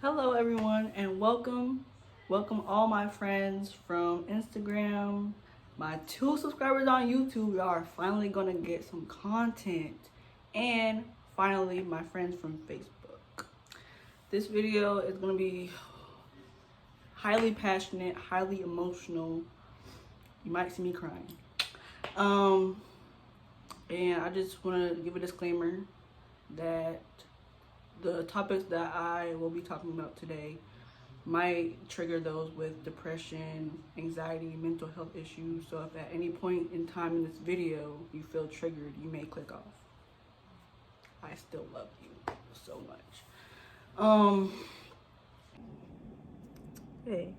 Hello everyone and welcome all my friends from Instagram, my 2 subscribers on YouTube. Y'all are finally gonna get some content, and finally my friends from Facebook. This video is gonna be highly passionate, highly emotional. You might see me crying. And I just want to give a disclaimer that the topics that I will be talking about today might trigger those with depression, anxiety, mental health issues. So if at any point in time in this video you feel triggered, you may click off. I still love you so much. Hey,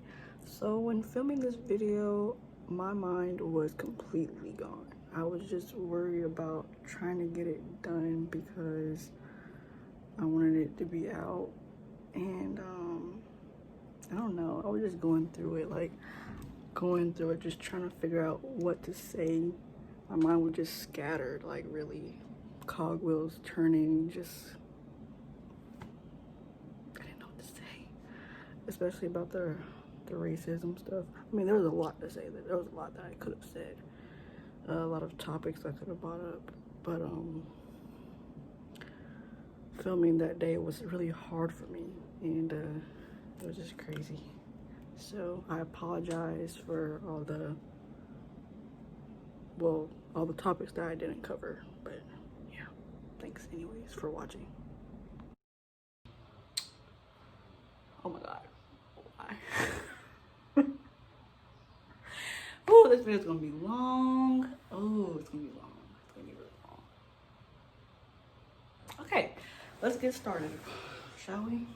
so when filming this video, my mind was completely gone. I was just worried about trying to get it done because I wanted it to be out, and I don't know, I was just going through it, just trying to figure out what to say. My mind was just scattered, like really cogwheels turning, just I didn't know what to say, especially about the racism stuff. I mean, there was a lot to say. There was a lot that I could have said, a lot of topics I could have brought up, but filming that day was really hard for me, and it was just crazy. So I apologize for all the topics that I didn't cover, but yeah, thanks anyways for watching. Oh my god, why? Oh, this video's gonna be long. Oh, it's gonna be long. It's gonna be really long. Okay, let's get started, shall we?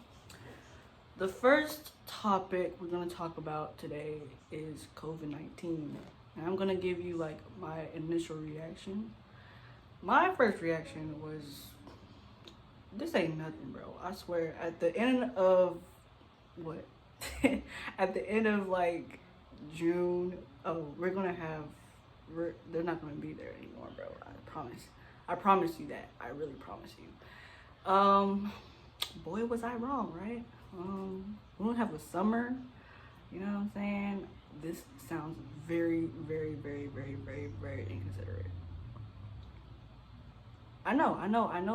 The first topic we're gonna talk about today is COVID-19. And I'm gonna give you like my initial reaction. My first reaction was, this ain't nothing, bro. I swear, at the end of what? At the end of like June, they're not gonna be there anymore, bro. I promise. I promise you that. I really promise you. Boy, was I wrong, right? We don't have a summer, you know what I'm saying? This sounds very, very, very, very, very, very inconsiderate. I know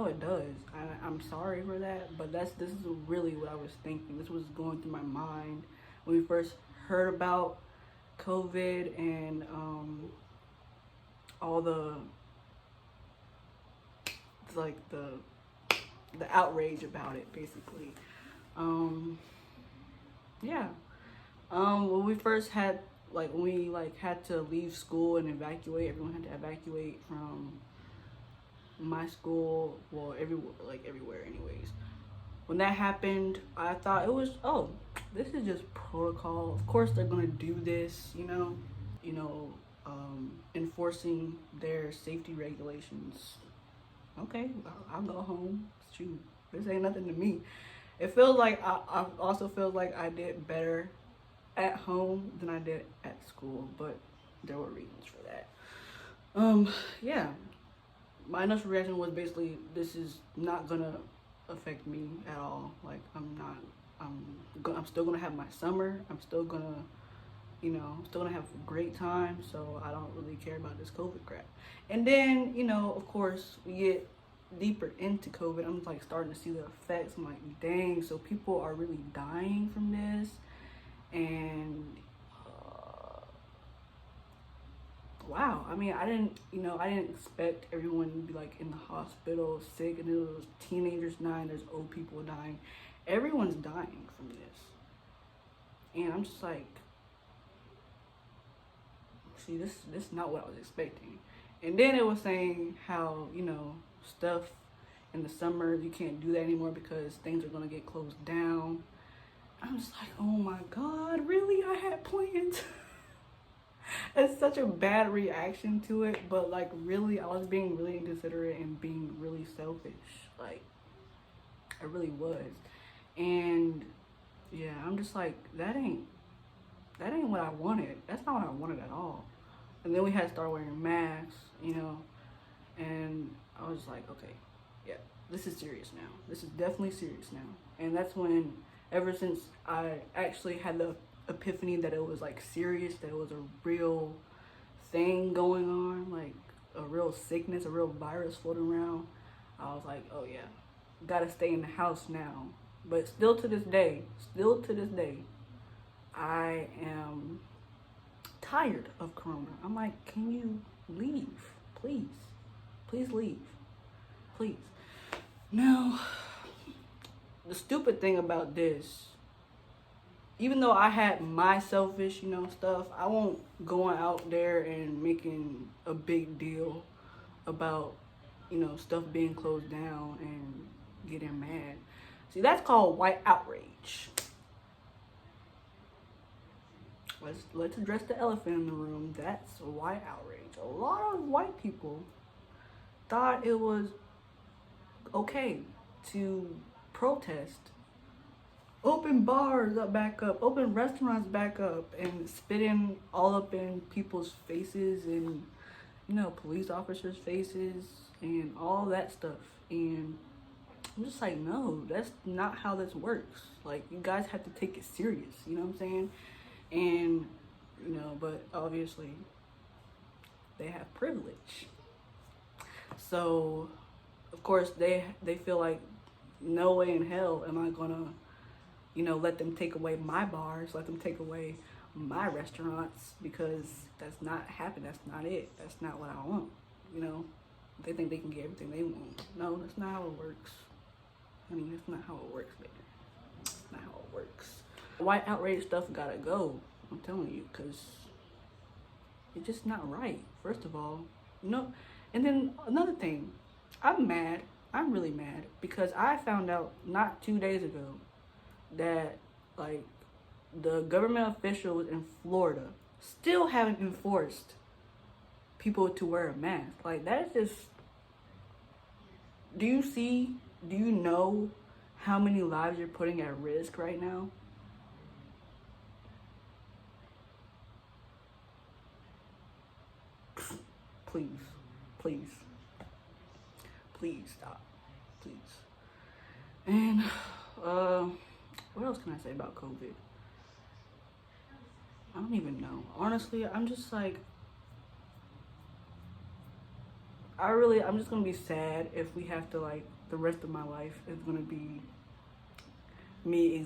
it does. I'm sorry for that, but this is really what I was thinking. This was going through my mind when we first heard about COVID and all the outrage about it, basically. Yeah. When we first had when we had to leave school and evacuate, everyone had to evacuate from my school, well, everywhere anyways. When that happened, I thought it was, oh, this is just protocol. Of course they're gonna do this, enforcing their safety regulations. Okay, I'll go home. Shoot, this ain't nothing to me. It feels like I also feel like I did better at home than I did at school, but there were reasons for that. Yeah, my initial reaction was basically, this is not gonna affect me at all. Like, I'm still gonna have my summer. I'm still gonna, still gonna have a great time. So I don't really care about this COVID crap. And then, of course, we get deeper into COVID. I'm like starting to see the effects. I'm like, dang, so people are really dying from this. And wow, I mean, I didn't expect everyone to be like in the hospital sick, and there's teenagers dying, there's old people dying. Everyone's dying from this. And I'm just like, see, this is not what I was expecting. And then it was saying how, stuff in the summer, you can't do that anymore because things are gonna get closed down. I'm just like, oh my God, really? I had plans. It's such a bad reaction to it, but like really, I was being really inconsiderate and being really selfish. Like, I really was. And yeah, I'm just like, that ain't what I wanted. That's not what I wanted at all. And then we had to start wearing masks, and I was like, okay, yeah, this is serious now. This is definitely serious now. And that's when ever since I actually had the epiphany that it was like serious, that it was a real thing going on, like a real sickness, a real virus floating around, I was like, oh yeah, gotta stay in the house now. But still to this day, I am tired of Corona. I'm like, can you leave? Please. Please leave. Please. Now, the stupid thing about this, even though I had my selfish, stuff, I won't going out there and making a big deal about, stuff being closed down and getting mad. See, that's called white outrage. Let's address the elephant in the room. That's white outrage. A lot of white people thought it was okay to protest, open bars up back up, open restaurants back up, and spitting all up in people's faces and police officers' faces and all that stuff. And I'm just like, no, that's not how this works. Like, you guys have to take it serious, you know what I'm saying? And but obviously they have privilege, so of course they feel like, no way in hell am I gonna let them take away my bars, let them take away my restaurants, because that's not happening. That's not it. That's not what I want. They think they can get everything they want. No, that's not how it works. I mean, that's not how it works, baby. That's not how it works. White outrage stuff gotta go, I'm telling you, because it's just not right, first of all. And then another thing, I'm really mad, because I found out not 2 days ago that, like, the government officials in Florida still haven't enforced people to wear a mask. Like, that is just, do you know how many lives you're putting at risk right now? Please stop, please. And what else can I say about COVID? I don't even know. Honestly, I'm just like, I'm just gonna be sad if we have to, like, the rest of my life is gonna be me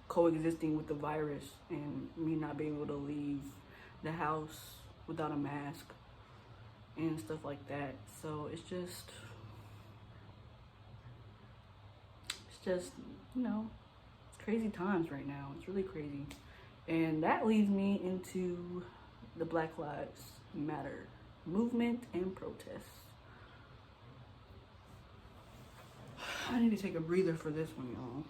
coexisting with the virus, and me not being able to leave the house without a mask and stuff like that. So it's just it's crazy times right now. It's really crazy. And that leads me into the Black Lives Matter movement and protests. I need to take a breather for this one, y'all.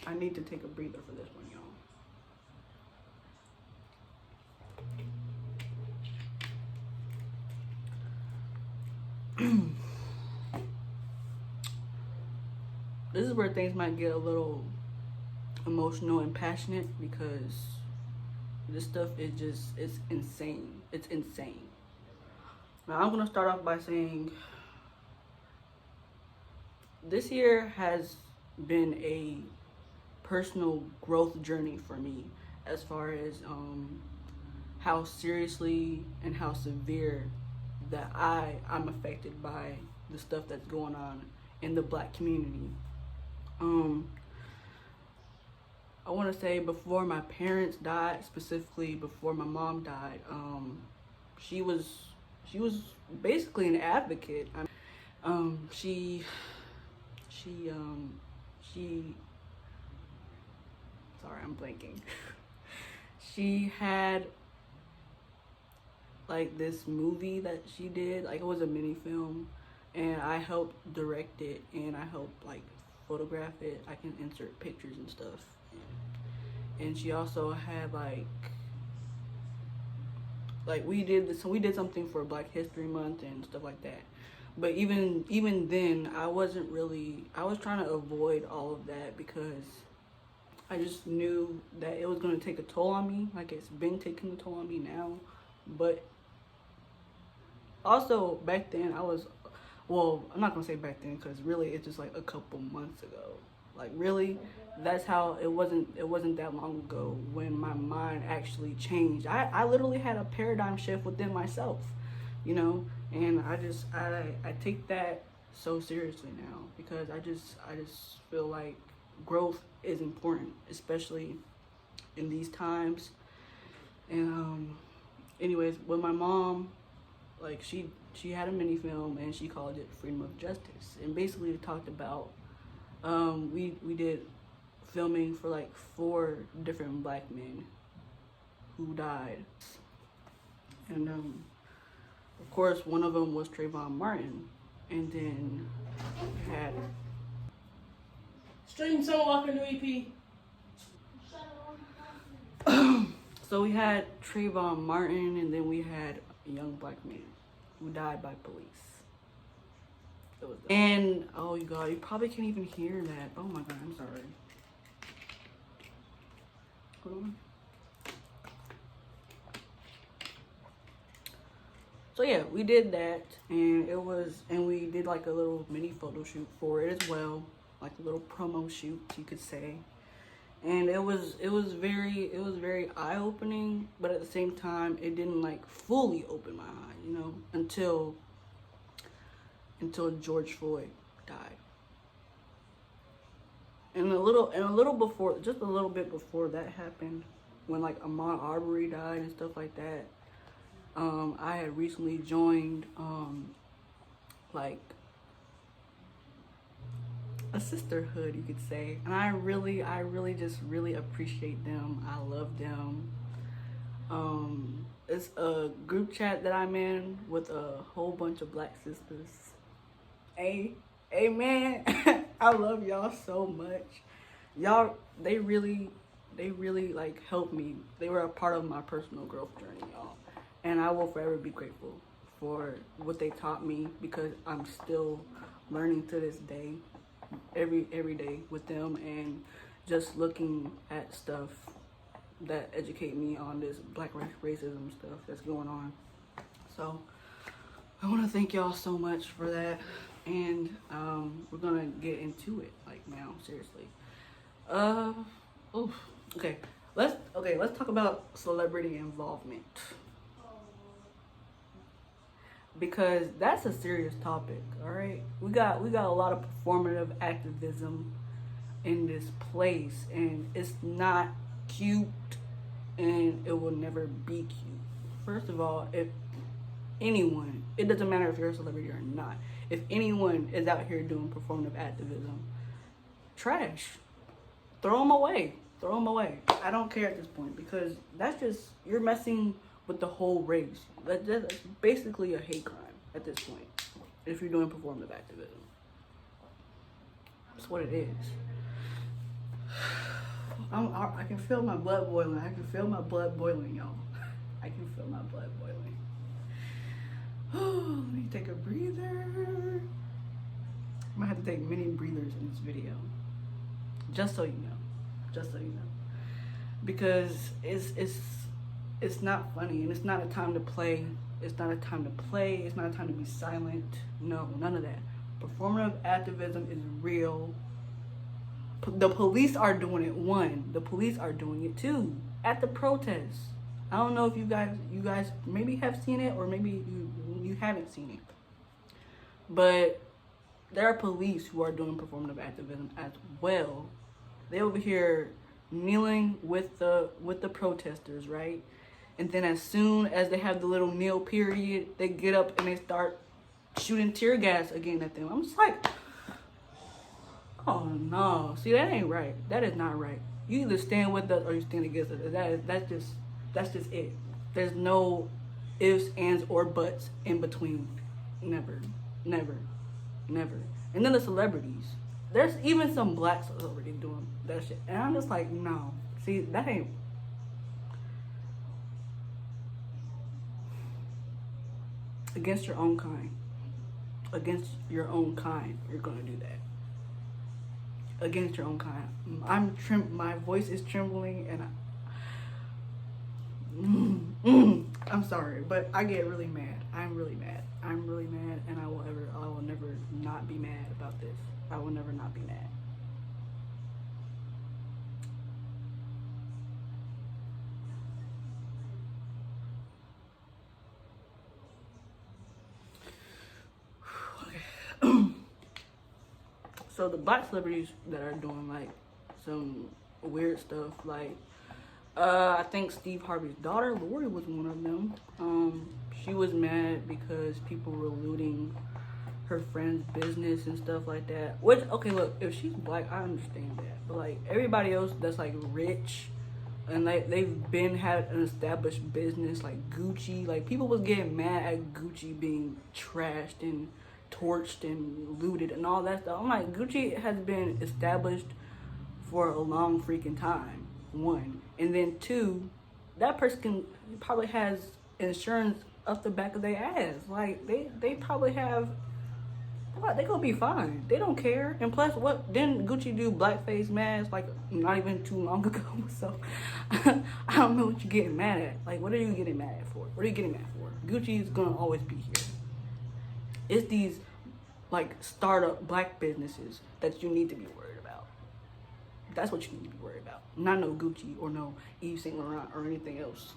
I need to take a breather for this one, y'all. This is where things might get a little emotional and passionate, because this stuff is it's insane. It's insane. Now, I'm gonna start off by saying this year has been a personal growth journey for me, as far as how seriously and how severe that I'm affected by the stuff that's going on in the Black community. I want to say, before my parents died, specifically before my mom died, she was basically an advocate. She sorry, I'm blanking. She had, like, this movie that she did, like, it was a mini film, and I helped direct it, and I helped, like, photograph it. I can insert pictures and stuff. And she also had, like we did something for Black History Month and stuff like that. But even then, I was trying to avoid all of that, because I just knew that it was going to take a toll on me, like it's been taking a toll on me now. But also, back then, I was Well, I'm not gonna say back then because really it's just like a couple months ago. Like really, that's how it wasn't. It wasn't that long ago when my mind actually changed. I literally had a paradigm shift within myself, you know, and I take that so seriously now because I just feel like growth is important, especially in these times. And anyways, with my mom, like she had a mini film and she called it Freedom of Justice, and basically it talked about we did filming for like 4 different black men who died, and of course one of them was Trayvon Martin, and then we had Stream Summer Walker new EP. so we had Trayvon Martin, and then we had a young black man who died by police. And oh, you God, you probably can't even hear that. Oh my God, I'm sorry. Hold on. So yeah, we did that, and we did like a little mini photo shoot for it as well, like a little promo shoot, you could say. And it was very eye opening, but at the same time, it didn't like fully open my eyes, you know, until George Floyd died. And a little before, just a little bit before that happened, when like Ahmaud Arbery died and stuff like that, I had recently joined like a sisterhood, you could say, and I really just really appreciate them. I love them. It's a group chat that I'm in with a whole bunch of black sisters. Amen. I love y'all so much. Y'all, they really like helped me. They were a part of my personal growth journey, y'all. And I will forever be grateful for what they taught me, because I'm still learning to this day, every day with them, and just looking at stuff that educate me on this black racism stuff that's going on. So I want to thank y'all so much for that. And we're gonna get into it like now, seriously. Okay, let's talk about celebrity involvement, because that's a serious topic. All right, we got a lot of performative activism in this place, and it's not cute, and it will never be cute. First of all, if anyone, it doesn't matter if you're a celebrity or not, if anyone is out here doing performative activism, trash, throw them away. I don't care at this point, because that's just, you're messing with the whole race. That's basically a hate crime at this point, if you're doing performative activism. That's what it is. I can feel my blood boiling. I can feel my blood boiling, y'all. I can feel my blood boiling. Let me take a breather. I might have to take many breathers in this video, just so you know, because it's not funny, and it's not a time to play. It's not a time to play. It's not a time to be silent. No, none of that. Performative activism is real. The police are doing it. The police are doing it too at the protests. I don't know if you guys maybe have seen it, or maybe you haven't seen it. But there are police who are doing performative activism as well. They over here kneeling with the protesters, right? And then as soon as they have the little kneel period, they get up and they start shooting tear gas again at them. I'm just like, oh no, see, that ain't right. That is not right. You either stand with us or you stand against us. That's just it. There's no ifs, ands, or buts in between. Never. And then the celebrities. There's even some black celebrities doing that shit. And I'm just like, no. See, that ain't. Against your own kind. Against your own kind, you're gonna do that. Against your own kind. My voice is trembling, and I'm sorry, but I get really mad. I'm really mad. I'm really mad, and I will never not be mad about this. I will never not be mad. Okay. So the black celebrities that are doing like some weird stuff, like I think Steve Harvey's daughter, Lori, was one of them. She was mad because people were looting her friend's business and stuff like that. Which, okay, look, if she's black, I understand that. But like everybody else that's like rich and like they've been had an established business like Gucci, like people was getting mad at Gucci being trashed and torched and looted and all that stuff. I'm like, Gucci has been established for a long freaking time, one. And then two, that person probably has insurance up the back of their ass. Like they probably have, they gonna be fine. They don't care. And plus, what didn't Gucci do blackface masks like not even too long ago? So I don't know what you're getting mad at. Like, what are you getting mad at for? What are you getting mad for? Gucci is gonna always be here. It's these like startup black businesses that you need to be worried about. That's what you need to be worried about. Not no Gucci or no Yves Saint Laurent or anything else,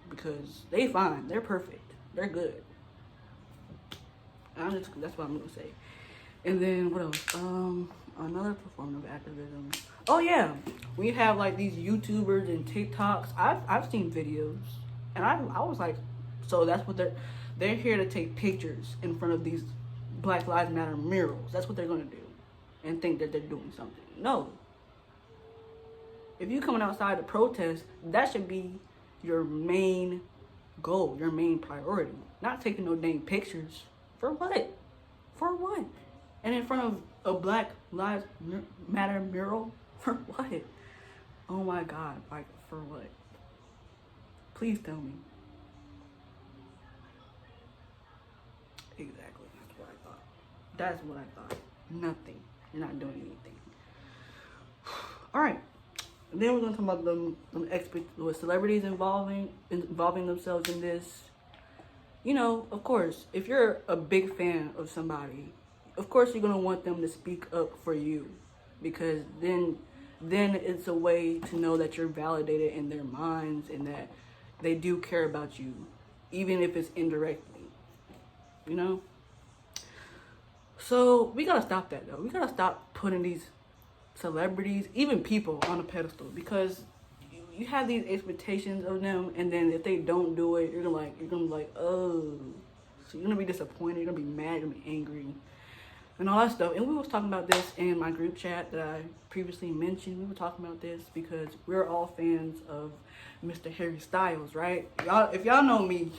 because they fine. They're perfect. They're good. That's what I'm gonna say. And then what else? Another form of activism. Oh yeah, we have like these YouTubers and TikToks. I've seen videos, and I was like, so that's what they're here to take pictures in front of these Black Lives Matter murals. That's what they're gonna do, and think that they're doing something. No. If you coming outside to protest, that should be your main goal, your main priority. Not taking no dang pictures. For what? For what? And in front of a Black Lives Matter mural? For what? Oh my God, like, for what? Please tell me. Exactly, that's what I thought. That's what I thought. Nothing. You're not doing anything. Alright. Then we're gonna talk about the celebrities involving themselves in this. You know, of course, if you're a big fan of somebody, of course you're gonna want them to speak up for you, because then it's a way to know that you're validated in their minds and that they do care about you, even if it's indirectly. You know? So we gotta stop that though. We gotta stop putting these celebrities, even people, on a pedestal, because you have these expectations of them, and then if they don't do it, you're gonna be like, oh, so you're gonna be disappointed, you're gonna be mad, you're gonna be angry, and all that stuff. And we was talking about this in my group chat that I previously mentioned. We were talking about this because we're all fans of Mr. Harry Styles, right? Y'all, if y'all know me,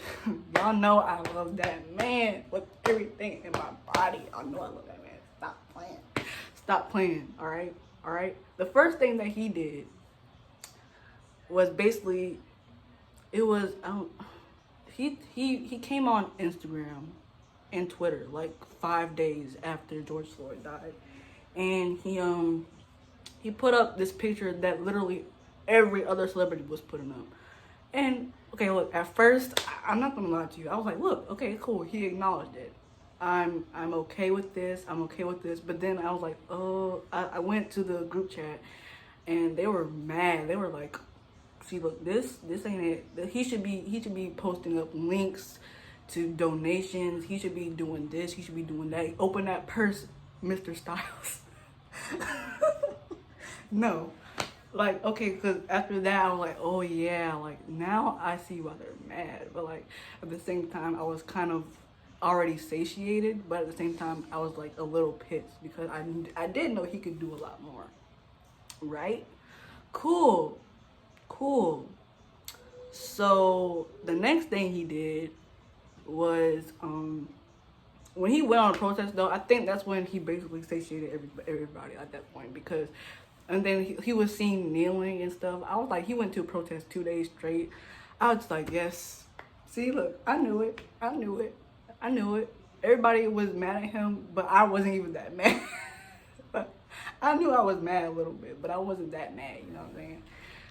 y'all know I love that man with everything in my body. I know I love that man. Stop playing. All right. The first thing that he did was basically, it was he came on Instagram and Twitter like 5 days after George Floyd died, and he put up this picture that literally every other celebrity was putting up. And okay, look, at first, I'm not gonna lie to you, I was like, look, okay, cool, he acknowledged it. I'm okay with this. But then I was like, oh, I went to the group chat, and they were mad. They were like, see, look, this ain't it. He should be posting up links to donations. He should be doing this. He should be doing that. Open that purse, Mr. Styles. No, like, okay, because after that I was like, oh yeah, like now I see why they're mad. But like at the same time, I was kind of already satiated, but at the same time I was like a little pissed because I did know he could do a lot more. Right? Cool. So the next thing he did was when he went on a protest though, I think that's when he basically satiated everybody at that point, because and then he was seen kneeling and stuff. I was like, he went to a protest 2 days straight. I was like, yes. See, look, I knew it. Everybody was mad at him, but I wasn't even that mad. I knew I was mad a little bit, but I wasn't that mad, you know what I'm saying?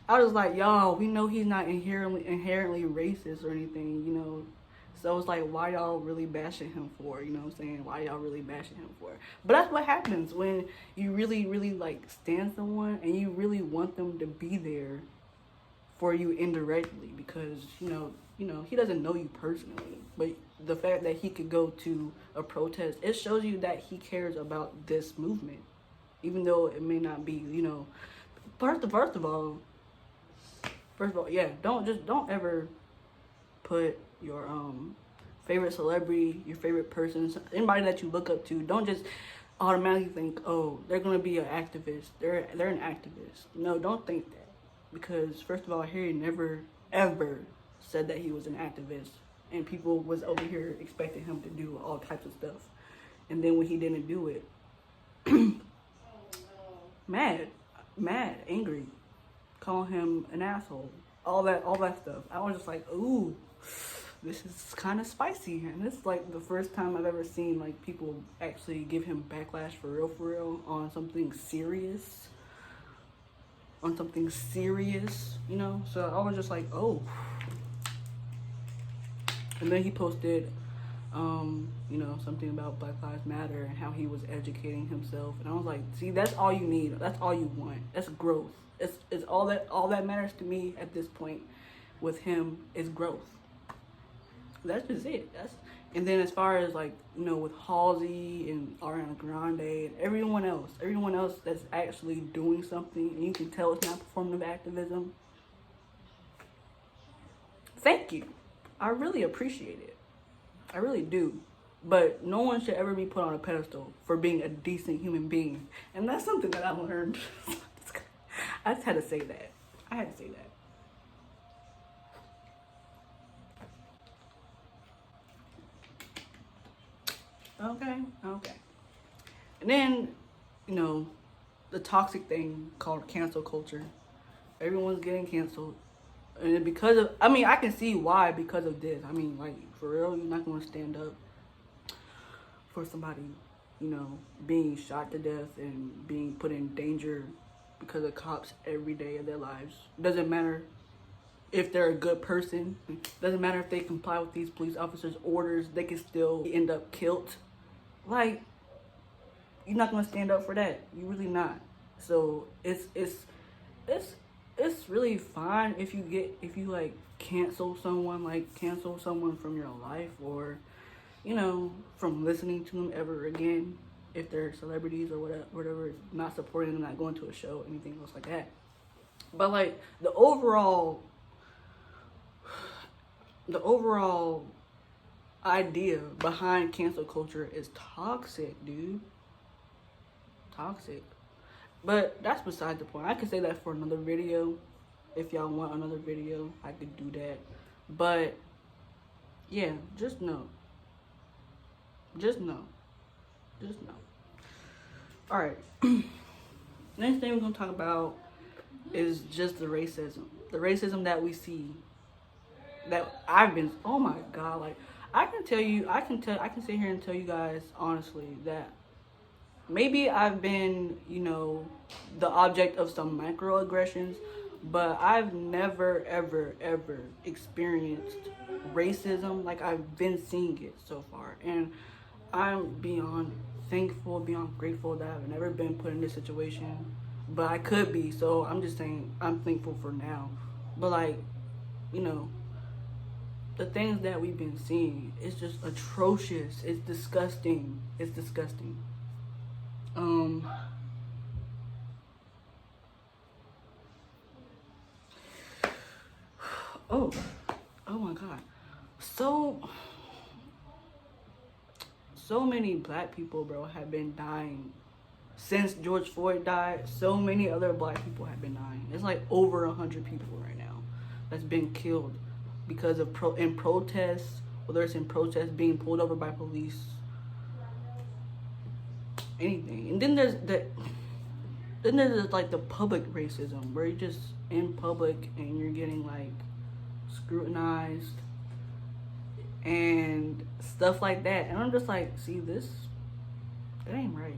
I was like, y'all, we know he's not inherently racist or anything, you know. So it's like, why y'all really bashing him for? You know what I'm saying? Why y'all really bashing him for? But that's what happens when you really, really like stand someone and you really want them to be there for you indirectly, because he doesn't know you personally, but the fact that he could go to a protest, it shows you that he cares about this movement, even though it may not be, first of all, yeah, don't ever put your favorite celebrity, your favorite person, anybody that you look up to, don't just automatically think, oh, they're gonna be an activist. They're an activist. No, don't think that, because first of all, Harry never ever said that he was an activist, and people was over here expecting him to do all types of stuff, and then when he didn't do it, mad, angry, calling him an asshole, all that stuff. I was just like, ooh, this is kind of spicy, and this is like the first time I've ever seen like people actually give him backlash for real on something serious. So I was just like, oh. And then he posted, something about Black Lives Matter and how he was educating himself, and I was like, see, that's all you need. That's all you want. That's growth. It's all that matters to me at this point with him is growth. That's just it. And then as far as like, with Halsey and Ariana Grande and everyone else that's actually doing something, and you can tell it's not performative activism, thank you. I really appreciate it. I really do. But no one should ever be put on a pedestal for being a decent human being. And that's something that I learned. I just had to say that. Okay. And then, the toxic thing called cancel culture. Everyone's getting canceled. And because of, I can see why, because of this. Like, for real, you're not going to stand up for somebody, being shot to death and being put in danger because of cops every day of their lives. Doesn't matter if they're a good person. Doesn't matter if they comply with these police officers' orders. They can still end up killed. Like, you're not gonna stand up for that. You really not. So it's really fine if you like cancel someone from your life, or from listening to them ever again, if they're celebrities or whatever, not supporting them, not going to a show, anything else like that. But like the overall idea behind cancel culture is toxic, dude. Toxic. But that's beside the point. I could say that for another video. If y'all want another video, I could do that. But yeah, just know. Alright. Next thing we're gonna talk about is just the racism. The racism that we see, that oh my god, like I can sit here and tell you guys honestly that maybe I've been, the object of some microaggressions, but I've never, ever experienced racism like I've been seeing it so far. And I'm beyond thankful, beyond grateful that I've never been put in this situation. But I could be, so I'm just saying I'm thankful for now. But like, the things that we've been seeing, it's just atrocious. It's disgusting. Oh my god. So many black people, bro, have been dying since George Floyd died. So many other black people have been dying. It's like over 100 people right now that's been killed because of protests, whether it's in protests, being pulled over by police, anything. And then there's like the public racism, where you're just in public and you're getting like scrutinized and stuff like that. And I'm just like, see, this It ain't right.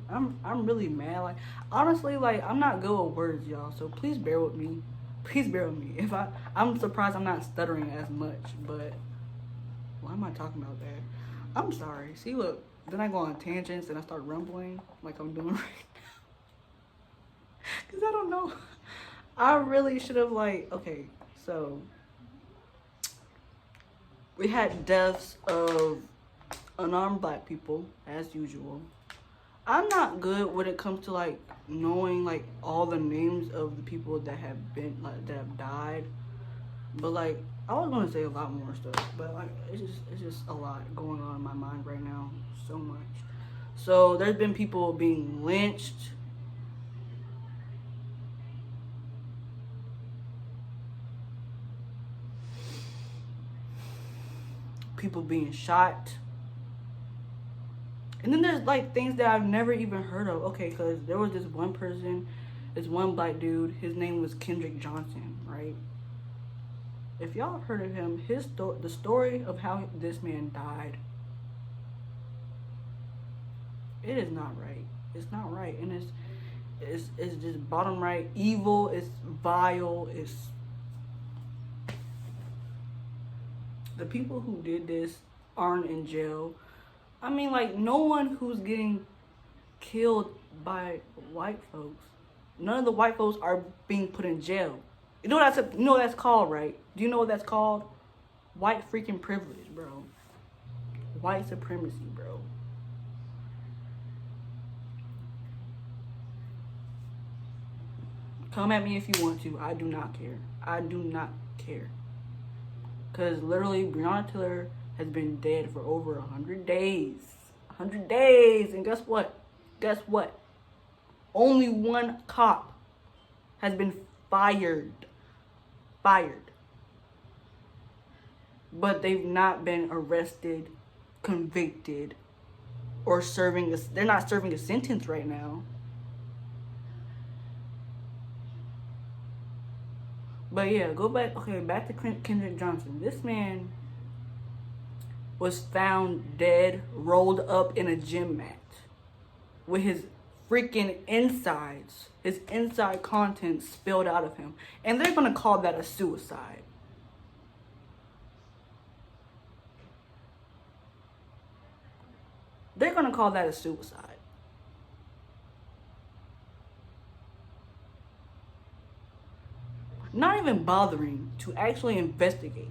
I'm really mad. Like honestly, like I'm not good with words, y'all. So please bear with me. Please bear with me. If I'm surprised I'm not stuttering as much. But why am I talking about that? I'm sorry. See, look. Then I go on tangents and I start rumbling like I'm doing right now. Cause I don't know. I really should have like. Okay, so we had deaths of unarmed black people as usual. I'm not good when it comes to like knowing like all the names of the people that have been like that have died. But like I was gonna say a lot more stuff, but like it's just a lot going on in my mind right now. So much. So there's been people being lynched. People being shot. And then there's like things that I've never even heard of. Okay, because there was this one person, this one black dude. His name was Kendrick Johnson, right? If y'all have heard of him, the story of how this man died, it is not right. It's not right, and it's just bottom right evil. It's vile. It's the people who did this aren't in jail. I mean, like, no one who's getting killed by white folks, none of the white folks are being put in jail. You know what that's called, right? Do you know what that's called? White freaking privilege, bro. White supremacy, bro. Come at me if you want to. I do not care. I do not care. Because literally, Breonna Taylor has been dead for over 100 days. 100 days. And guess what? Guess what? Only one cop has been fired. Fired. But they've not been arrested, convicted, or they're not serving a sentence right now. But yeah, go back. Okay, back to Kendrick Johnson. This man was found dead, rolled up in a gym mat with his freaking insides, his inside contents spilled out of him. And they're gonna call that a suicide. They're gonna call that a suicide. Not even bothering to actually investigate.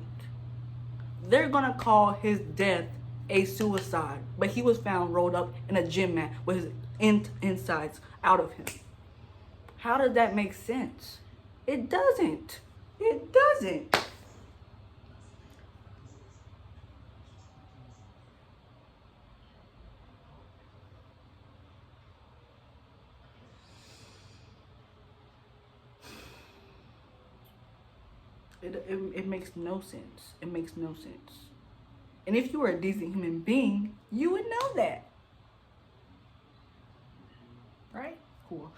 They're gonna call his death a suicide, but he was found rolled up in a gym mat with his insides out of him. How does that make sense? It doesn't. It doesn't. It makes no sense. It makes no sense. And if you were a decent human being, you would know that. Right? Cool.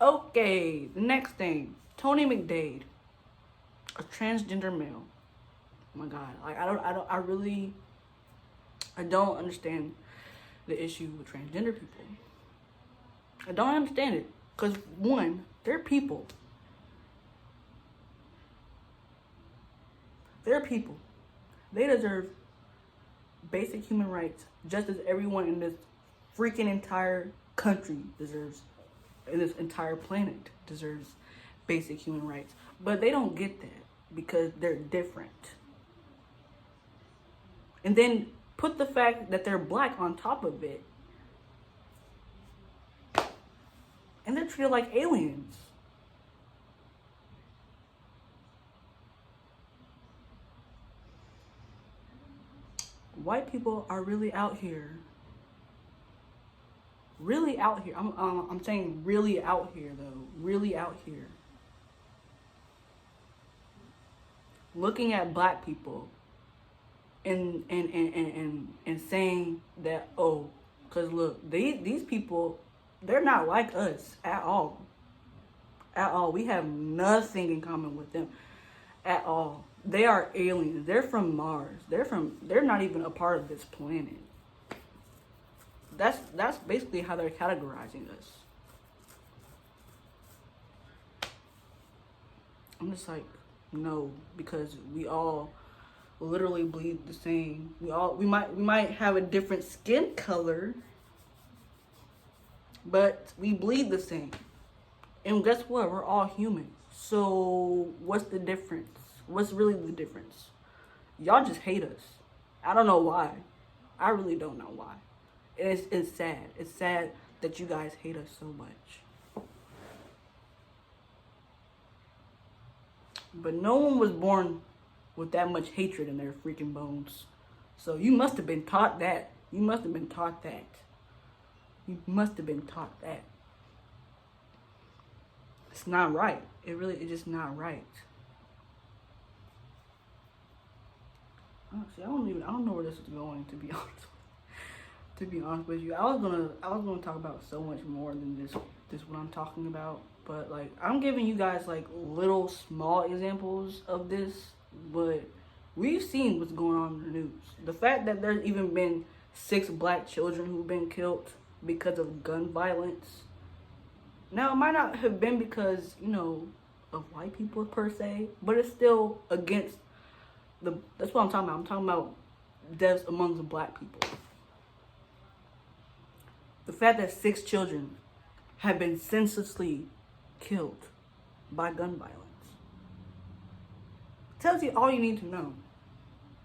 Okay, the next thing. Tony McDade, a transgender male. Oh my God. Like I don't understand the issue with transgender people. I don't understand it. Because one, they're people. They're people. They deserve basic human rights just as everyone in this freaking entire country deserves, in this entire planet deserves basic human rights. But they don't get that because they're different. And then put the fact that they're black on top of it, and they're treated like aliens. White people are really out here. Really out here. I'm saying really out here though. Really out here. Looking at black people and saying that, oh, because look, these people, they're not like us at all. At all. We have nothing in common with them at all. They are aliens. They're from Mars. They're not even a part of this planet. That's basically how they're categorizing us. I'm just like, no, because we all literally bleed the same. We might have a different skin color, but we bleed the same. And guess what? We're all human. So what's the difference? What's really the difference? Y'all just hate us. I don't know why. I really don't know why. It's sad. It's sad that you guys hate us so much. But no one was born with that much hatred in their freaking bones. So you must have been taught that. You must have been taught that. You must have been taught that. It's not right. It's just not right. Honestly, I don't know where this is going, to be honest. To be honest with you, I was gonna talk about so much more than this what I'm talking about. But like, I'm giving you guys like little small examples of this, but we've seen what's going on in the news. The fact that there's even been 6 black children who've been killed because of gun violence. Now, it might not have been because, of white people per se, but it's still against that's what I'm talking about. I'm talking about deaths amongst black people. The fact that 6 children have been senselessly killed by gun violence tells you all you need to know.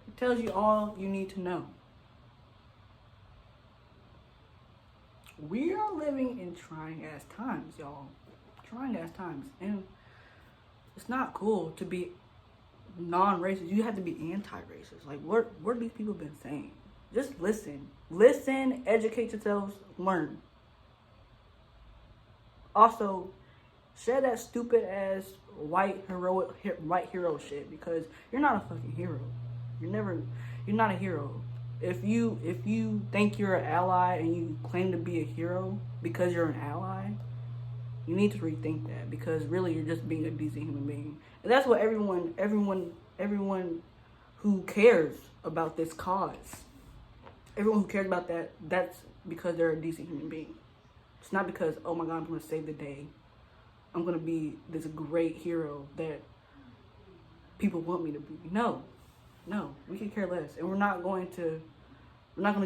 It tells you all you need to know. We are living in trying ass times, y'all. Trying ass times. And it's not cool to be non-racist. You have to be anti-racist. Like, what have these people been saying? Just listen. Listen, educate yourselves, learn. Also, share that stupid ass white hero shit, because you're not a fucking hero. You're not a hero. If you think you're an ally and you claim to be a hero because you're an ally, you need to rethink that, because really you're just being a decent human being. And that's what everyone who cares about this cause, everyone who cares about that, that's because they're a decent human being. It's not because, oh my God, I'm going to save the day. I'm going to be this great hero that people want me to be. No, we can care less. And we're not going to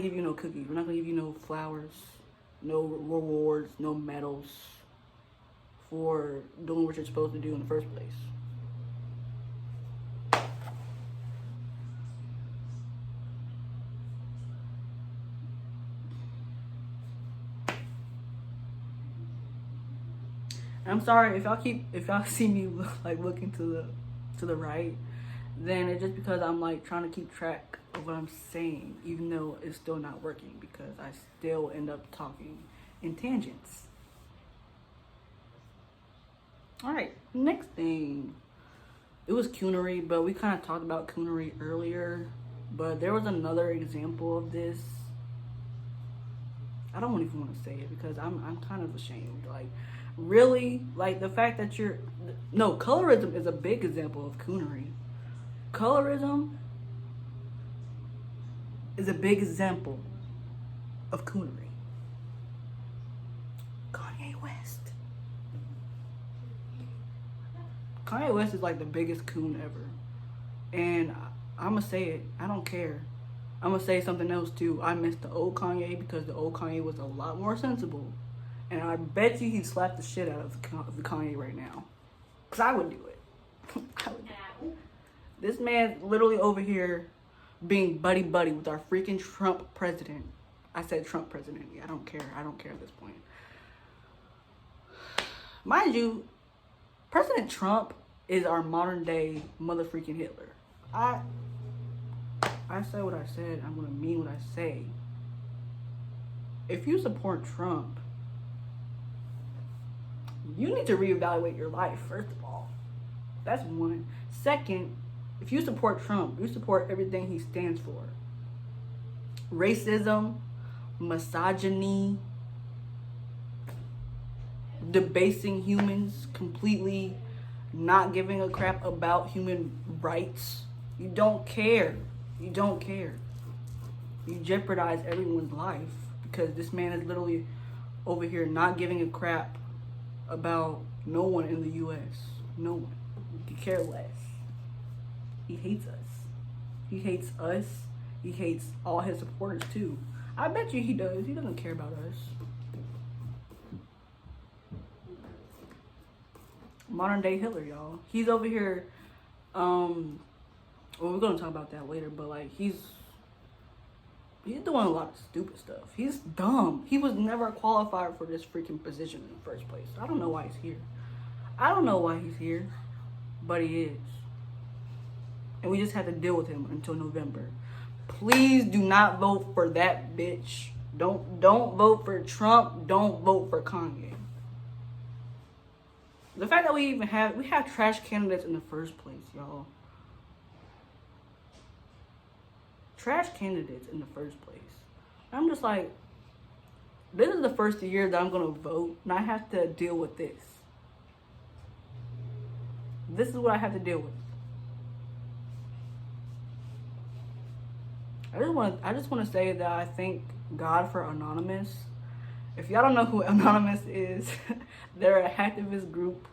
give you no cookies. We're not going to give you no flowers, no rewards, no medals for doing what you're supposed to do in the first place. I'm sorry if y'all see me looking to the right, then it's just because I'm like trying to keep track of what I'm saying, even though it's still not working, because I still end up talking in tangents. All right, next thing. It was coonery, but we kind of talked about coonery earlier, but there was another example of this. I don't even want to say it because I'm kind of ashamed. Like, really, like the fact that colorism is a big example of coonery. Colorism is a big example of coonery. Kanye West is like the biggest coon ever. And I'm going to say it. I don't care. I'm going to say something else too. I miss the old Kanye, because the old Kanye was a lot more sensible. And I bet you he'd slap the shit out of the Kanye right now. Because I would do it. I would do it. This man's literally over here being buddy-buddy with our freaking Trump president. I said Trump president. Yeah, I don't care. I don't care at this point. Mind you, President Trump is our modern-day mother-freaking Hitler. I said what I said. I'm going to mean what I say. If you support Trump, you need to reevaluate your life, first of all. That's one. Second, if you support Trump, you support everything he stands for. Racism, misogyny, debasing humans, completely not giving a crap about human rights. You don't care. You don't care. You jeopardize everyone's life because this man is literally over here not giving a crap about no one in the U.S. No one. He cares less. He hates us. He hates us. He hates all his supporters too. I bet you he does. He doesn't care about us. Modern day Hitler, y'all. He's over here. Well, we're gonna talk about that later. But like, he's doing a lot of stupid stuff. He's dumb. He was never qualified for this freaking position in the first place. I don't know why he's here. I don't know why he's here, but he is. And we just have to deal with him until November. Please do not vote for that bitch. Don't vote for Trump. Don't vote for Kanye. The fact that we have trash candidates in the first place, y'all. Trash candidates in the first place. I'm just like, this is the first year that I'm gonna vote, and I have to deal with this. This is what I have to deal with. I just want to say that I thank God for Anonymous. If y'all don't know who Anonymous is, they're a hacktivist group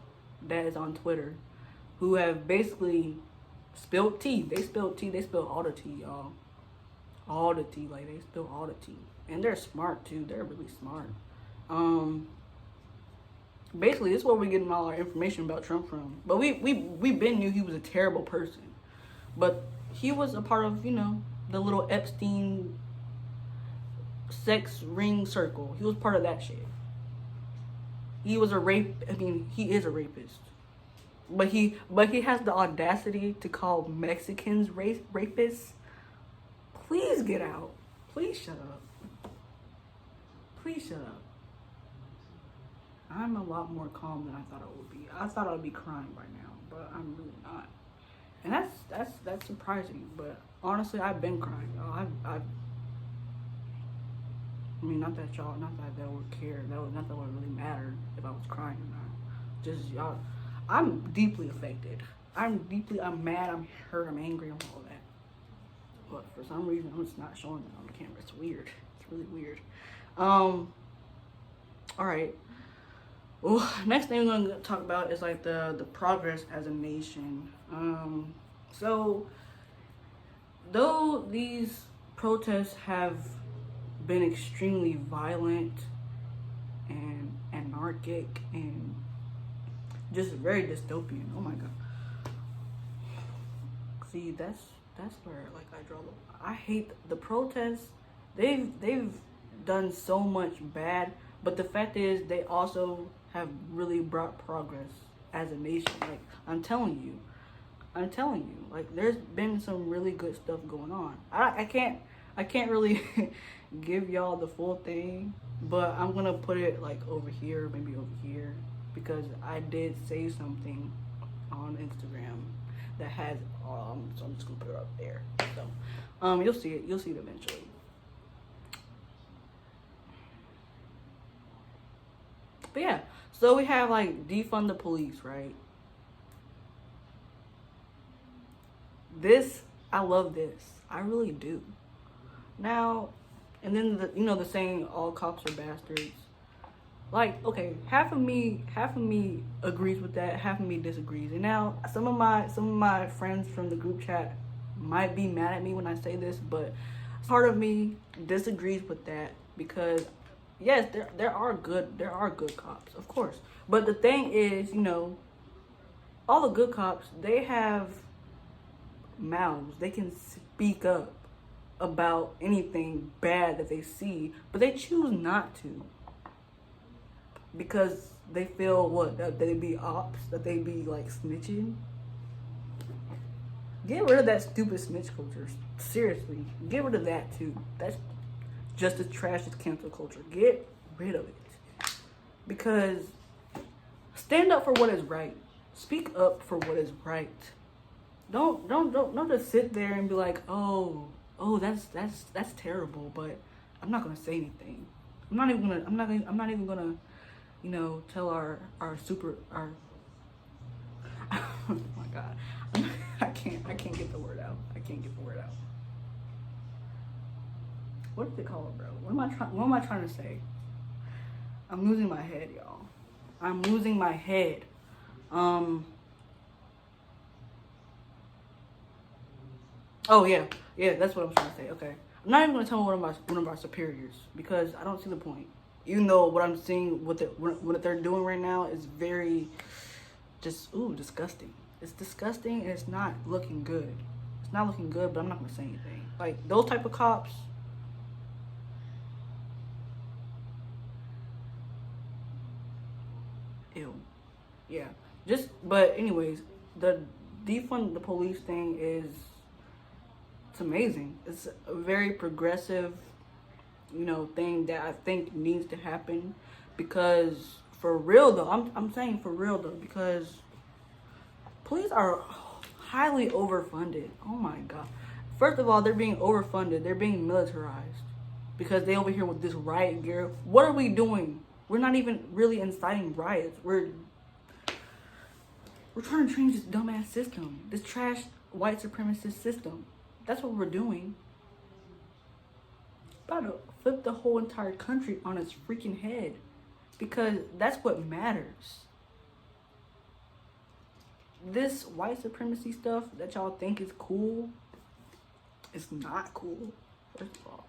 that is on Twitter who have basically spilled tea. They spilled tea. They spilled all the tea, y'all. All the tea. Like, they spill all the tea. And they're smart, too. They're really smart. Basically, this is where we're getting all our information about Trump from. But we been knew he was a terrible person. But he was a part of, you know, the little Epstein sex ring circle. He was part of that shit. He was he is a rapist. But he has the audacity to call Mexicans rapists. Please get out. Please shut up. Please shut up. I'm a lot more calm than I thought I would be. I thought I would be crying right now, but I'm really not. And that's surprising. But honestly, I've been crying, y'all. I mean, not that would care. Not that would really matter if I was crying or not. Just y'all, I'm deeply affected. I'm mad, I'm hurt, I'm angry, I'm all that. But for some reason, I'm just not showing it on the camera. It's weird. It's really weird. All right. Well, next thing we're gonna talk about is like the progress as a nation. So though these protests have been extremely violent and anarchic and just very dystopian. Oh my god. See, that's where like I draw the, I hate the protests. They've done so much bad, but the fact is they also have really brought progress as a nation. Like, I'm telling you, like, there's been some really good stuff going on. I can't really give y'all the full thing, but I'm gonna put it like over here, maybe over here, because I did say something on Instagram that has so I'm just gonna put it up there. So you'll see it eventually. But yeah, so we have like defund the police, right? I love this. I really do. Now, and then the saying, all cops are bastards. Like, okay, half of me agrees with that, half of me disagrees. And now some of my friends from the group chat might be mad at me when I say this, but part of me disagrees with that because yes, there are good cops, of course. But the thing is, all the good cops, they have mouths. They can speak up about anything bad that they see, but they choose not to. Because they feel that they be ops, that they be like snitching. Get rid of that stupid snitch culture. Seriously, get rid of that too. That's just as trash as cancel culture. Get rid of it. Because stand up for what is right. Speak up for what is right. Don't just sit there and be like, oh, that's terrible, but I'm not gonna say anything. I'm not even gonna tell our oh my god. I can't get the word out. What is it called, bro? What am I trying to say? I'm losing my head, y'all. I'm losing my head. Oh yeah, that's what I'm trying to say. Okay, I'm not even gonna tell one of our superiors because I don't see the point. Even though what I'm seeing, what they're doing right now is very, just disgusting. It's disgusting and it's not looking good. It's not looking good, but I'm not gonna say anything. Like those type of cops. Ew. Yeah. But anyways, the defund the police thing is, it's amazing. It's a very progressive, thing that I think needs to happen because for real though, I'm saying for real though, because police are highly overfunded. Oh my god. First of all, they're being overfunded. They're being militarized because they over here with this riot gear. What are we doing? We're not even really inciting riots. We're trying to change this dumbass system, this trash white supremacist system. That's what we're doing. About to flip the whole entire country on its freaking head because that's what matters. This white supremacy stuff that y'all think is cool, it's not cool, first of all.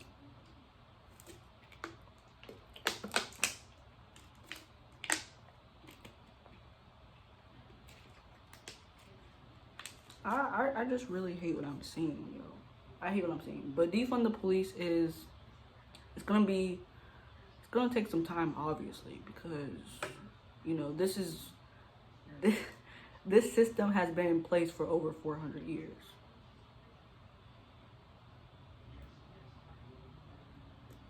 I just really hate what I'm seeing, yo. I hate what I'm seeing. But defund the police it's gonna take some time, obviously, because this system has been in place for over 400 years.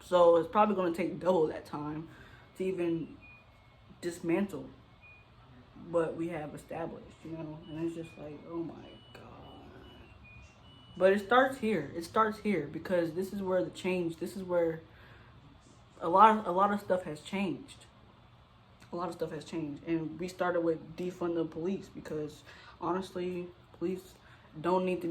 So it's probably gonna take double that time to even dismantle what we have established, and it's just like, oh my god. But it starts here. It starts here because this is where this is where a lot of stuff has changed. A lot of stuff has changed, and we started with defund the police because honestly, police don't need to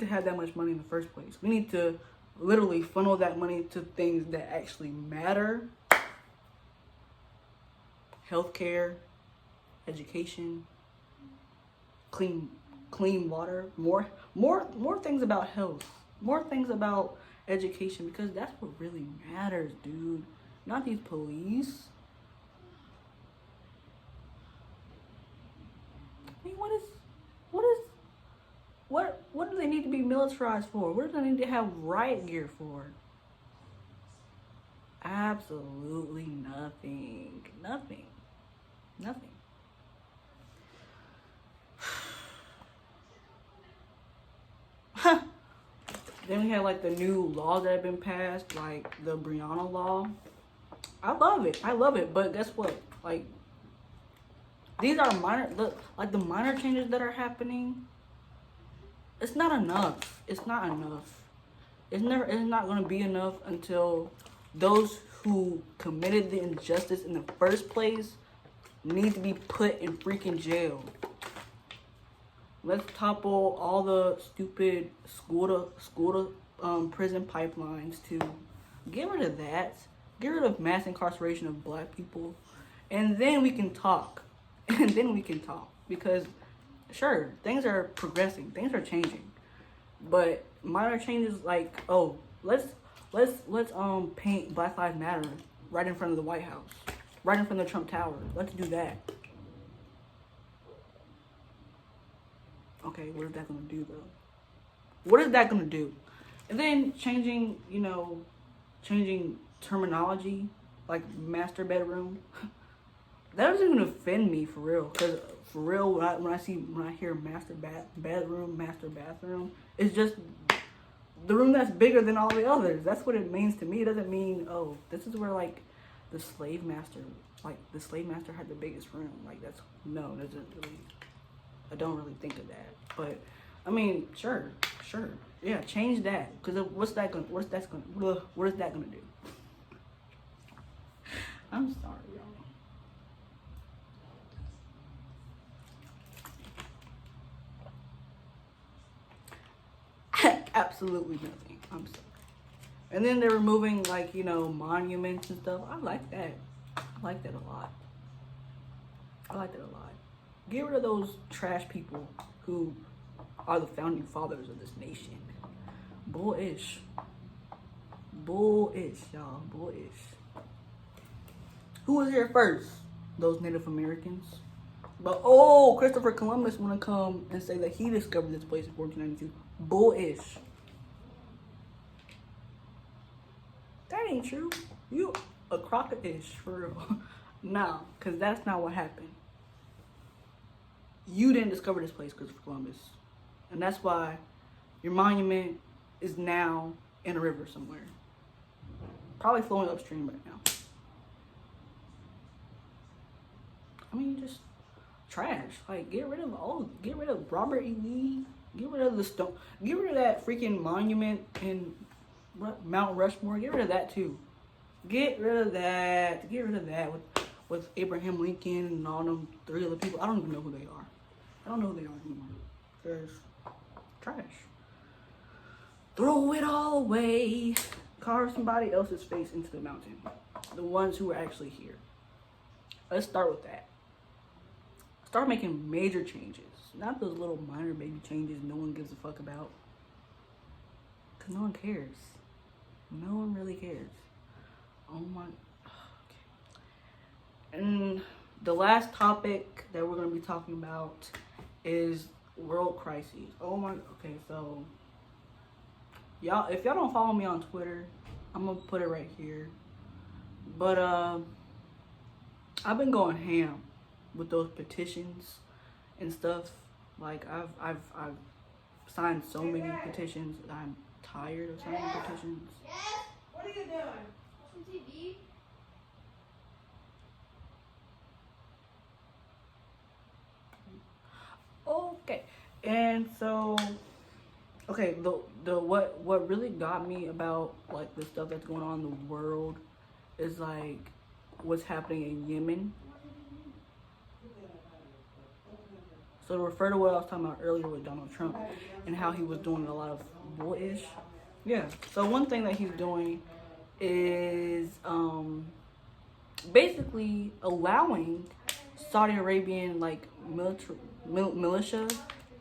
have that much money in the first place. We need to literally funnel that money to things that actually matter. Healthcare, education, clean water, more things about health, more things about education, because that's what really matters, dude. Not these police. I mean, what do they need to be militarized for? What do they need to have riot gear for? Absolutely nothing. Nothing. Then we had like the new laws that have been passed, like the Brianna law. I love it. But guess what? Like, these are the minor changes that are happening. It's not enough. It's not enough. It's not going to be enough until those who committed the injustice in the first place need to be put in freaking jail. Let's topple all the stupid school to prison pipelines to get rid of that. Get rid of mass incarceration of black people. And then we can talk. Because sure, things are progressing. Things are changing. But minor changes like, oh, let's paint Black Lives Matter right in front of the White House. Right in front of the Trump Tower. Let's do that. Okay, what is that gonna do though? What is that gonna do? And then changing terminology, like master bedroom. That doesn't even offend me for real. Cause for real, when I hear master bathroom, it's just the room that's bigger than all the others. That's what it means to me. It doesn't mean, oh, this is where like the slave master had the biggest room. Like that's doesn't really. I don't really think of that, but I mean, sure, yeah, change that. Cause what is that gonna do? I'm sorry, y'all. Absolutely nothing. I'm sorry. And then they're removing, like, you know, monuments and stuff. I like that. I like that a lot. I like that a lot. Get rid of those trash people who are the founding fathers of this nation. Bullish. Bullish, y'all. Bullish. Who was here first? Those Native Americans. But, oh, Christopher Columbus want to come and say that he discovered this place in 1492. Bullish. That ain't true. You a crocodish for real. Nah, because that's not what happened. You didn't discover this place, Christopher Columbus. And that's why your monument is now in a river somewhere. Probably flowing upstream right now. I mean, just trash. Like, get rid of Robert E. Lee. Get rid of the stone. Get rid of that freaking monument in Mount Rushmore. Get rid of that too. Get rid of that. Get rid of that with Abraham Lincoln and all them three other people. I don't even know who they are. I don't know who they are anymore. Because trash. Throw it all away. Carve somebody else's face into the mountain. The ones who are actually here. Let's start with that. Start making major changes. Not those little minor baby changes no one gives a fuck about. Because no one cares. No one really cares. Oh my. Okay. And the last topic that we're going to be talking about is world crises. Oh my. Okay, so y'all, if y'all don't follow me on Twitter, I'm going to put it right here. But I've been going ham with those petitions and stuff. Like, I've signed so many petitions that I'm tired of signing petitions. Yes? What are you doing? Watching TV? Okay. And so, okay, the what really got me about, like, the stuff that's going on in the world is, like, what's happening in Yemen. So to refer to what I was talking about earlier with Donald Trump and how he was doing a lot of bullish. Yeah. So one thing that he's doing is basically allowing Saudi Arabian, like, militia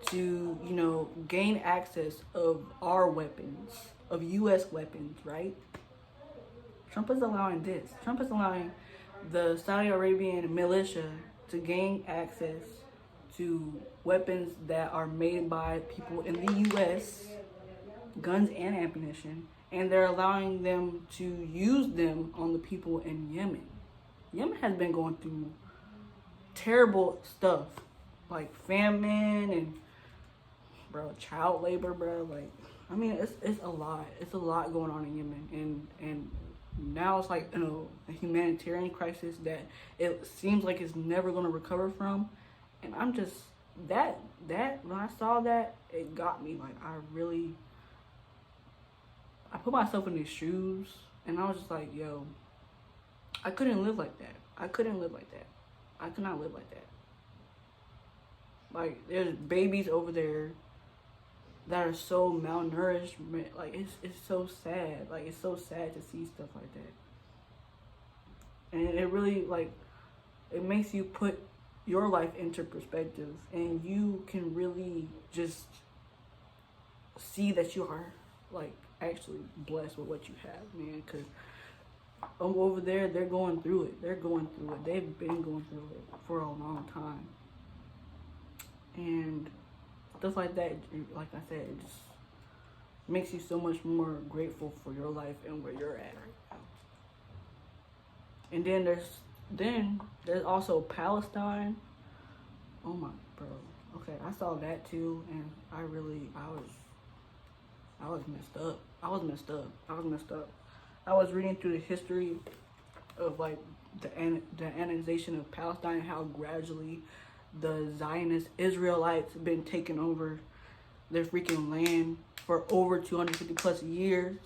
to, you know, gain access of our weapons, of U.S. weapons, right? Trump is allowing this. Trump is allowing the Saudi Arabian militia to gain access to weapons that are made by people in the U.S., guns and ammunition, and they're allowing them to use them on the people in Yemen. Yemen has been going through terrible stuff, like famine and, bro, child labor, bro. Like, I mean, it's a lot. It's a lot going on in Yemen, and now it's like, you know, a humanitarian crisis that it seems like it's never going to recover from. And I'm just, that when I saw that, it got me. Like, I put myself in these shoes, and I was just like, yo, I couldn't live like that. I couldn't live like that. I could not live like that. Like, there's babies over there that are so malnourished. Like, it's so sad. Like, it's so sad to see stuff like that. And it really, like, it makes you put your life into perspective, and you can really just see that you are, like, actually blessed with what you have, man. Because over there, they're going through it. They've been going through it for a long time. And stuff like that, like I said, it just makes you so much more grateful for your life and where you're at right now. And then there's also Palestine. Oh my, bro. Okay, I saw that too, and I was messed up. I was messed up. I was reading through the history of, like, the annexation of Palestine, how gradually the Zionist Israelites have been taking over their freaking land for over 250 plus years.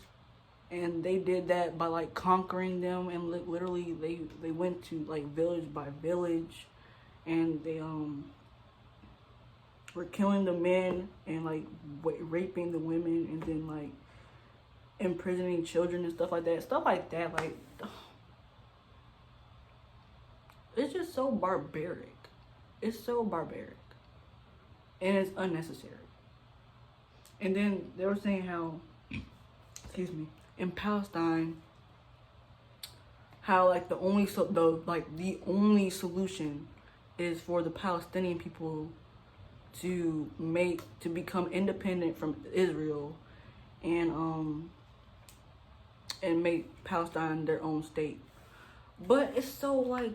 And they did that by, like, conquering them, and literally they went to, like, village by village, and they were killing the men and, like, raping the women, and then, like, imprisoning children and stuff like that. Like, it's just so barbaric. It's so barbaric. And it's unnecessary. And then they were saying how, excuse me, in Palestine, how like the only solution is for the Palestinian people to become independent from Israel and make Palestine their own state. But it's so like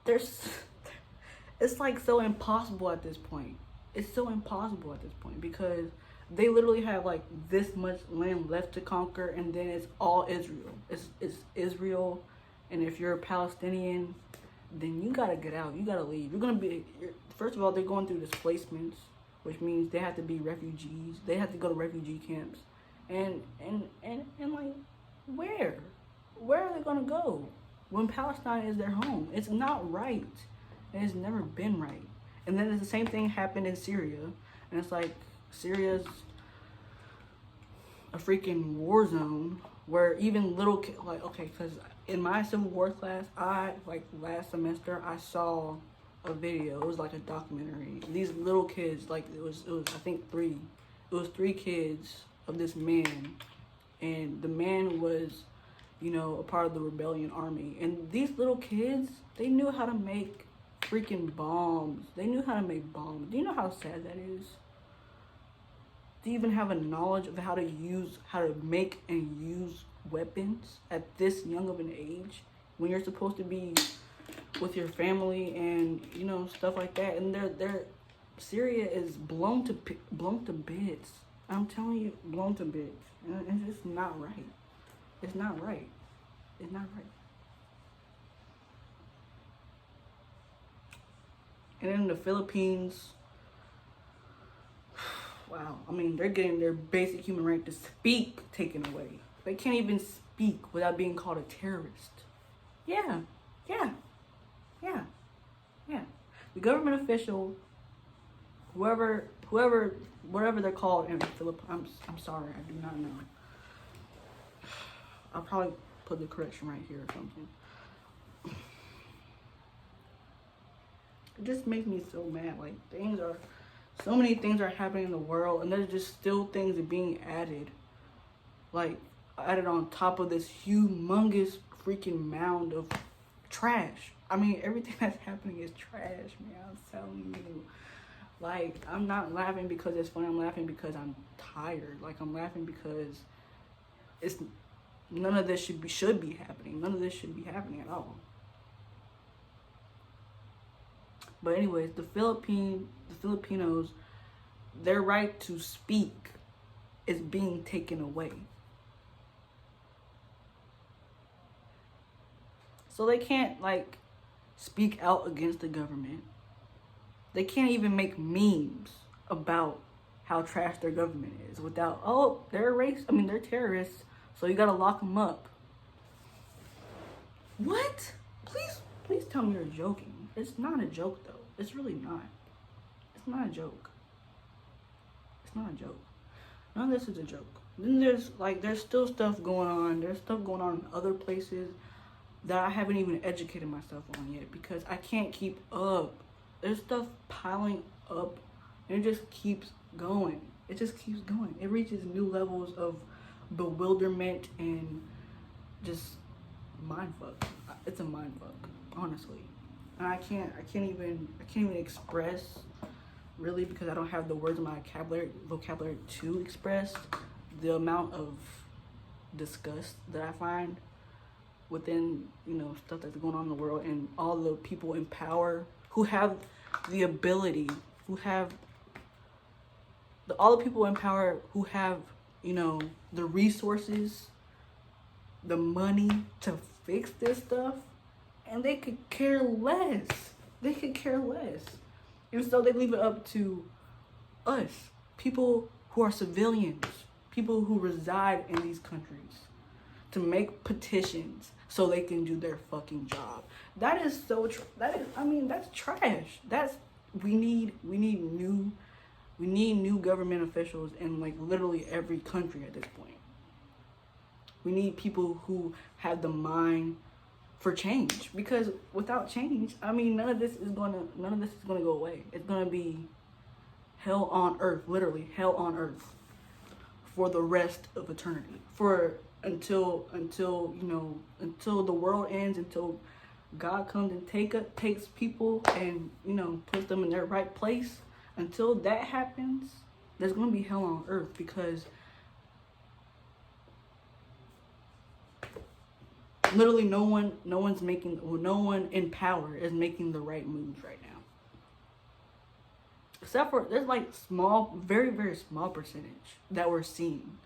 it's like so impossible at this point. It's so impossible at this point because they literally have like this much land left to conquer, and then it's all Israel. It's Israel, and if you're a Palestinian, then you gotta get out. You gotta leave. First of all, they're going through displacements, which means they have to be refugees. They have to go to refugee camps, and like where are they gonna go when Palestine is their home? It's not right, and it's never been right. And then the same thing happened in Syria, and it's like Syria's a freaking war zone where even little kids, like, okay, because in my Civil War class, last semester, I saw a video. It was like a documentary. These little kids, like, it was I think three. It was 3 kids of this man, and the man was, you know, a part of the rebellion army. And these little kids, they knew how to make freaking bombs. They knew how to make bombs. Do you know how sad that is? Do you even have a knowledge of how to make and use weapons at this young of an age when you're supposed to be with your family and, you know, stuff like that? And they're Syria is blown to bits. I'm telling you, blown to bits. And it's just not right. It's not right. It's not right. And then the Philippines, wow, I mean, they're getting their basic human right to speak taken away. They can't even speak without being called a terrorist. Yeah. The government official, whatever they're called in Philippines, I'm sorry, I do not know. I'll probably put the correction right here or something. It just makes me so mad. Like, so many things are happening in the world, and there's just still things are being added. Like, added on top of this humongous freaking mound of trash. I mean, everything that's happening is trash, man. I'm telling you. Like, I'm not laughing because it's funny. I'm laughing because I'm tired. Like, I'm laughing because none of this should be happening. None of this should be happening at all. But anyways, the Filipinos, their right to speak is being taken away. So they can't, like, speak out against the government. They can't even make memes about how trash their government is without, oh, they're they're terrorists, so you gotta lock them up. What? Please tell me you're joking. It's not a joke, though. It's really not. It's not a joke. It's not a joke. None of this is a joke. Then there's still stuff going on. There's stuff going on in other places that I haven't even educated myself on yet because I can't keep up. There's stuff piling up, and it just keeps going. It just keeps going. It reaches new levels of bewilderment and just mindfuck. It's a mindfuck, honestly. And I can't even express, really, because I don't have the words in my vocabulary to express the amount of disgust that I find within, you know, stuff that's going on in the world, and all the people in power who have the ability, all the people in power who have, you know, the resources, the money to fix this stuff, and they could care less. They could care less. And so they leave it up to us, people who are civilians, people who reside in these countries, to make petitions so they can do their fucking job. That is so that's trash. We need new government officials in, like, literally every country at this point. We need people who have the mind for change, because without change, I mean, none of this is gonna go away. It's gonna be hell on earth, literally hell on earth, for the rest of eternity, for until until the world ends, until God comes and takes people and puts them in their right place. Until that happens, there's gonna be hell on earth, because literally no one in power is making the right moves right now, except for there's like very very small percentage that we're seeing,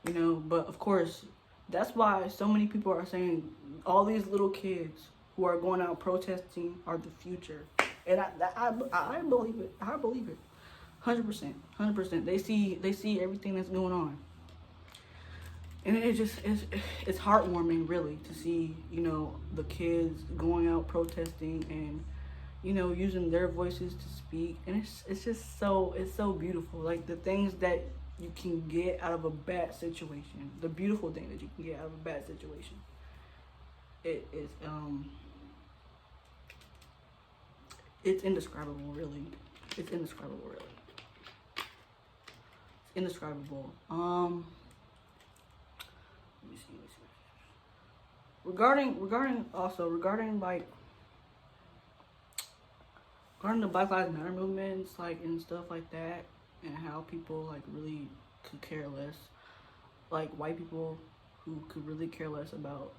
but of course that's why so many people are saying all these little kids who are going out protesting are the future. And I believe it. 100%. 100%. They see everything that's going on. And it's heartwarming, really, to see, the kids going out protesting and, using their voices to speak. And it's so beautiful. Like, the things that you can get out of a bad situation, the beautiful thing that you can get out of a bad situation. It's indescribable, really. It's indescribable, really. It's indescribable. Let me see. Regarding the Black Lives Matter movements, like, and stuff like that, and how people like really could care less, like white people who could really care less about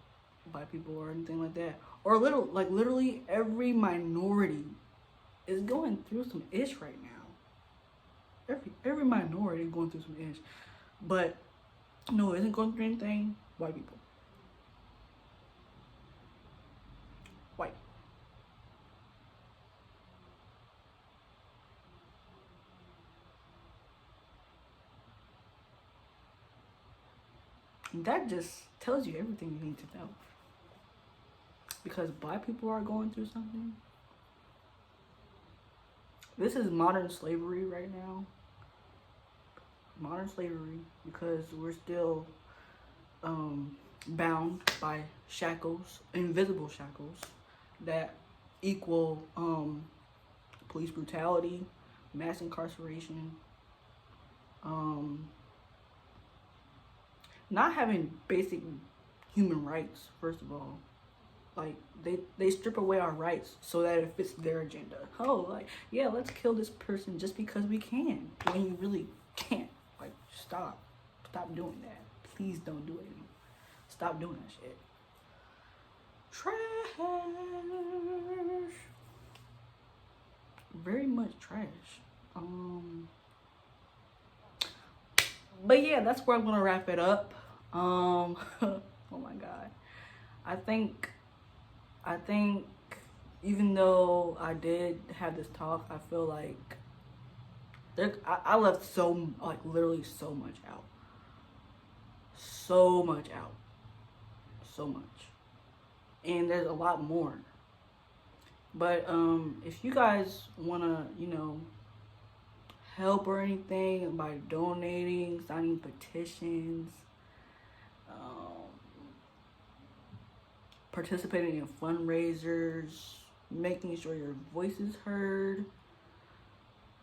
black people or anything like that, or literally every minority is going through some ish right now. Every minority is going through some ish, but no, isn't going through anything. White people. White. That just tells you everything you need to know. Because black people are going through something. This is modern slavery right now. Modern slavery, because we're still bound by shackles, invisible shackles, that equal police brutality, mass incarceration, not having basic human rights, first of all. Like, they strip away our rights so that it fits their agenda. Oh, like, yeah, let's kill this person just because we can, when you really can't. Like, stop doing that. Please don't do it anymore. Stop doing that shit. Trash. Very much trash. But yeah, that's where I'm gonna wrap it up. Oh my god. I think even though I did have this talk, I feel like I left literally so much out. So much. And there's a lot more. But if you guys wanna, help or anything by donating, signing petitions, participating in fundraisers, making sure your voice is heard,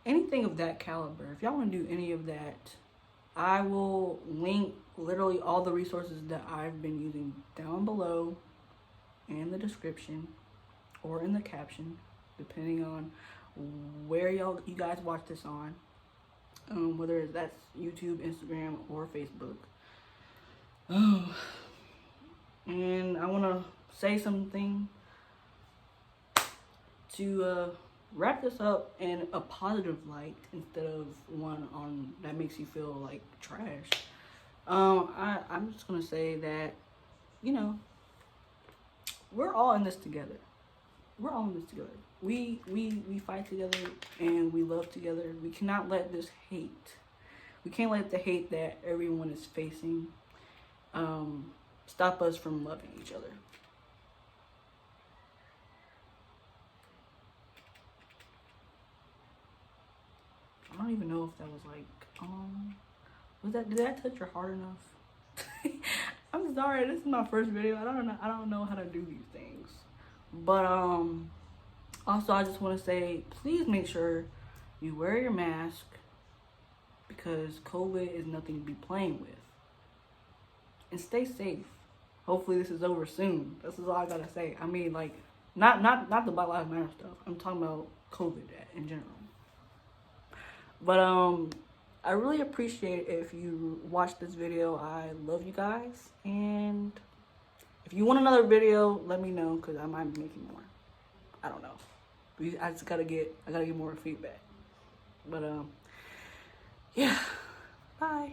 anything of that caliber, if y'all want to do any of that, I will link literally all the resources that I've been using down below in the description or in the caption, depending on where you guys watch this on, whether that's YouTube, Instagram, or Facebook. And I want to say something to wrap this up in a positive light instead of one on that makes you feel like trash. I'm just gonna say that, we're all in this together. We're all in this together. We fight together and we love together. We cannot let this hate. We can't let the hate that everyone is facing stop us from loving each other. I don't even know if that was like, did that touch your heart enough? I'm sorry, this is my first video. I don't know how to do these things. But also I just want to say, please make sure you wear your mask because COVID is nothing to be playing with. And stay safe. Hopefully this is over soon. This is all I gotta say. I mean, like, not the Black Lives Matter stuff. I'm talking about COVID in general. But I really appreciate it if you watch this video. I love you guys, and if you want another video, let me know because I might be making more. I don't know. I gotta get more feedback. But yeah, bye.